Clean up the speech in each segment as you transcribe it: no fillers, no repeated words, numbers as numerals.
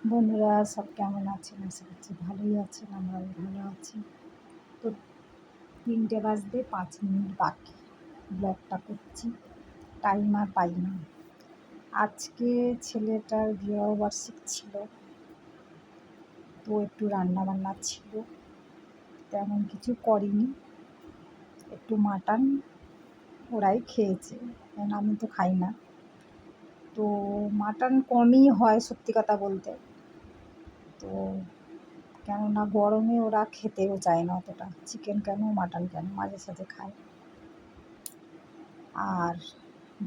বন্ধুরা সব কেমন আছেন? আশা করছি ভালোই আছেন, আমরাও ভালো আছি। তো ৩টে বাজতে ৫ মিনিট বাকি ব্লগটা করছি, টাইম আর পাই না। আজকে ছেলেটার বিবাহবার্ষিক ছিল, তো একটু রান্নাবান্না ছিল, তেমন কিছু করিনি। একটু মাটন ওরাই খেয়েছে, কারণ আমি তো খাই না। তো মাটন কমই হয় সত্যি কথা বলতে, তো কেননা গরমে ওরা খেতেও চায় না অতটা, চিকেন কেন মাটন কেন মাঝে সাঝে খায়। আর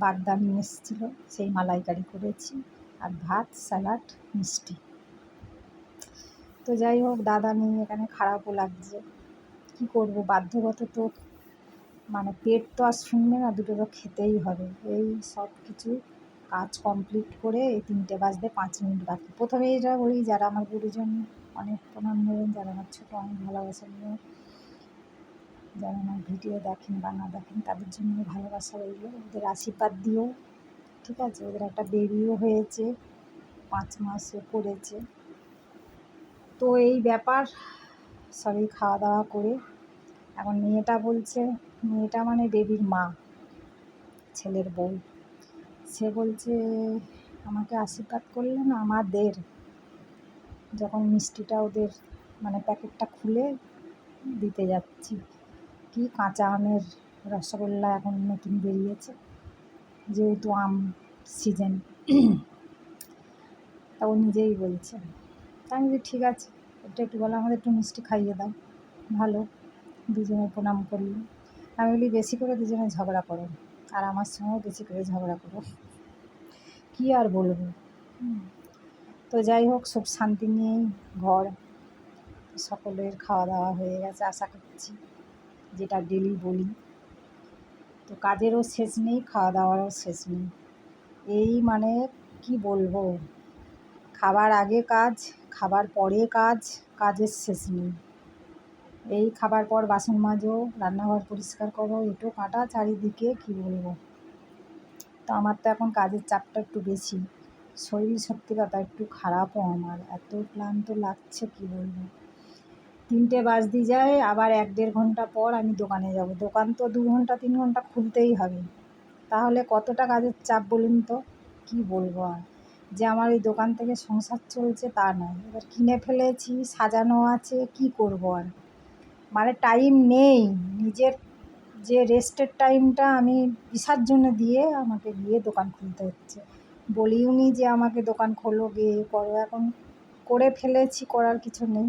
বাগদা নিয়ে এসেছিলো, সেই মালাইকারি করেছি, আর ভাত, স্যালাড, মিষ্টি। তো যাই হোক, দাদা নেই এখানে, খারাপও লাগছে, কী করবো, বাধ্যগত তো, মানে পেট তো আর শুনবে না, দুটো তো খেতেই হবে। এই সব কিছু কাজ কমপ্লিট করে এই ৩টে বাজতে ৫ মিনিট বাকি। প্রথমে এটা বলি, যারা আমার গুরুজন অনেক প্রণাম নেবেন, যারা আমার ছোটো অনেক ভালোবাসা নিয়ে, যারা আমার ভিডিও দেখেন বা না দেখেন তাদের জন্য ভালোবাসা রইল, ওদের আশীর্বাদ দিও, ঠিক আছে। ওদের একটা বেবিও হয়েছে, 5 মাসে পড়েছে। তো এই ব্যাপার, সবই খাওয়া দাওয়া করে এখন মেয়েটা বলছে, মেয়েটা মানে বেবির মা, ছেলের বউ, সে বলছে আমাকে আশীর্বাদ করলে না, আমাদের যখন মিষ্টিটা ওদের মানে প্যাকেটটা খুলে দিতে যাচ্ছি, কি কাঁচা আমের রসগোল্লা এখন নতুন বেরিয়েছে, যেহেতু আম সিজন, তা ও নিজেই বলছে। তাই আমি বলি ঠিক আছে, একটু বলে আমাদের একটু মিষ্টি খাইয়ে দাও, ভালো, দুজনে প্রণাম করলি। আমি বলি বেশি করে দুজনে ঝগড়া করো, আর আমার সঙ্গেও বেশি করে ঝগড়া করো, কী আর বলবো। তো যাই হোক, সব শান্তি নিয়েই ঘর, সকলের খাওয়া দাওয়া হয়ে গেছে আশা করছি, যেটা ডেলি বলি। তো কাজেরও শেষ নেই, খাওয়া দাওয়ারও শেষ নেই, এই মানে কি বলবো, খাবার আগে কাজ, খাবার পরে কাজ, কাজের শেষ নেই। এই খাবার পর বাসন মাজো, রান্নাঘর পরিষ্কার করো, এঁটো কাটা চারিদিকে, কি বলবো। তো আমার তো এখন কাজের চাপটা একটু বেশি, শরীর সত্যি কথা একটু খারাপও আমার, এত ক্লান্ত লাগছে কি বলবো। 3টে বাজতে যায়, আবার 1-1.5 ঘন্টা পর আমি দোকানে যাব। দোকান তো 2 ঘন্টা 3 ঘন্টা খুলতেই হবে, তাহলে কতটা কাজের চাপ বলুন তো, কি বলবো আর। যে আমার ওই দোকান থেকে সংসার চলছে তা নয়, এবার কিনে ফেলেছি, সাজানো আছে, কি করবো আর, মানে টাইম নেই। নিজের যে রেস্টের টাইমটা আমি পেশার জন্য দিয়ে আমাকে গিয়ে দোকান খুলতে হচ্ছে। বলিও নি যে আমাকে দোকান খোলো, গিয়ে করো, এখন করে ফেলেছি, করার কিছু নেই,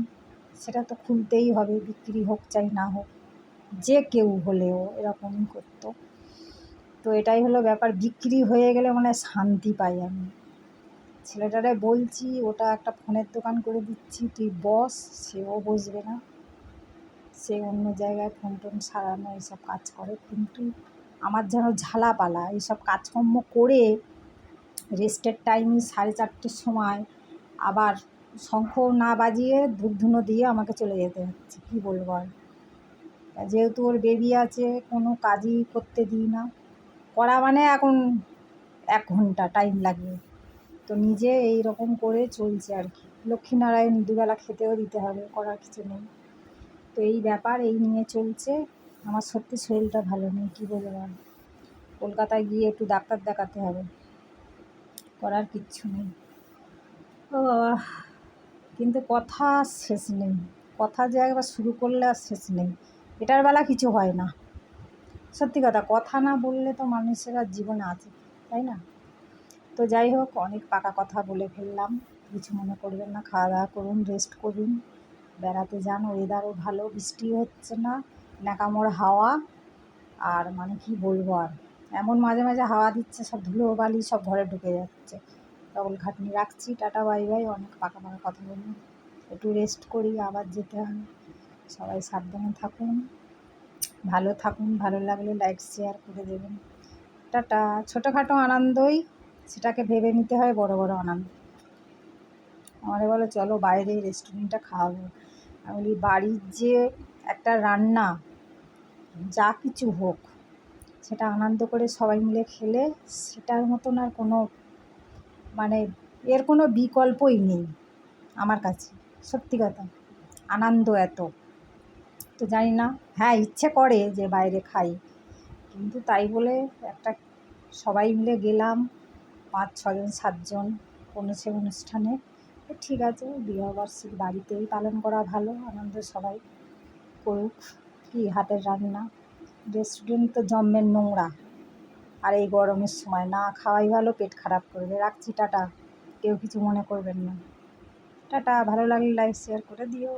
সেটা তো খুলতেই হবে, বিক্রি হোক চাই না হোক, যে কেউ হলেও এরকমই করতো। তো এটাই হলো ব্যাপার, বিক্রি হয়ে গেলে মানে শান্তি পাই আমি। ছেলেটারে বলছি ওটা একটা ফোনের দোকান করে দিচ্ছি, তুই বস, সেও বসবে না, সে অন্য জায়গায় ফোন টোন সারানো এইসব কাজ করে। কিন্তু আমার যেন ঝালাপালা, এইসব কাজকর্ম করে রেস্টের টাইমে 4:30-র সময় আবার শঙ্খ না বাজিয়ে ধূপ ধুনো দিয়ে আমাকে চলে যেতে হচ্ছে, কী বলবো আর। যেহেতু ওর বেবি আছে, কোনো কাজই করতে দিই না, করা মানে এখন 1 ঘন্টা টাইম লাগে, তো নিজে এই রকম করে চলছে আর কি। লক্ষ্মীনারায়ণ দুবেলা খেতেও দিতে হবে, করার কিছু নেই। তো এই ব্যাপার, এই নিয়ে চলছে। আমার সত্যি শরীরটা ভালো নেই, কী বলবো আর। কলকাতায় গিয়ে একটু ডাক্তার দেখাতে হবে, করার কিচ্ছু নেই। ও বাবা, কিন্তু কথা শেষ নেই, কথা যে একবার শুরু করলে আর শেষ নেই, এটার বেলা কিছু হয় না। সত্যি কথা, কথা না বললে তো মানুষের আর জীবনে আছে, তাই না? তো যাই হোক, অনেক পাকা কথা বলে ফেললাম, কিছু মনে করবেন না। খাওয়া দাওয়া করুন, রেস্ট করুন, বেড়াতে যান, ওয়েদারও ভালো, বৃষ্টিও হচ্ছে না, ন্যাকামোড় হাওয়া, আর মানে কি বলবো আর, এমন মাঝে মাঝে হাওয়া দিচ্ছে, সব ধুলো বালি সব ঘরে ঢুকে যাচ্ছে। ডবল খাটনি। রাখছি, টাটা বাই বাই। অনেক পাকা পাকা কথা বললাম, একটু রেস্ট করি, আবার যেতে হবে। সবাই সাবধানে থাকুন, ভালো থাকুন, ভালো লাগলে লাইক শেয়ার করে দেবেন। টাটা। ছোটোখাটো আনন্দই, সেটাকে ভেবে নিতে হয় বড় বড় আনন্দ। আমারে বলে চলো বাইরে রেস্টুরেন্টে খাওয়াবো, আমি বলি বাড়ির যে একটা রান্না, যা কিছু হোক, সেটা আনন্দ করে সবাই মিলে খেলে সেটার মতন আর কোনো, মানে এর কোনো বিকল্পই নেই। আমার কাছে, সত্যি কথা। আনন্দ এত, তো জানি না, হ্যাঁ ইচ্ছে করে যে বাইরে খাই, কিন্তু তাই বলে একটা সবাই মিলে গেলাম 5-6 জন 7 জন কোনো সে অনুষ্ঠানে, তো ঠিক আছে বিবাহবার্ষিকী বাড়িতেই পালন করা ভালো, আনন্দ সবাই করুক, কি হাতের রান্না। রেস্টুরেন্ট তো জম্মের নোংরা, আর এই গরমের সময় না খাওয়াই ভালো, পেট খারাপ করবে। রাখছি, টাটা, কেউ কিছু মনে করবেন না, টাটা। ভালো লাগলে লাইক শেয়ার করে দিও।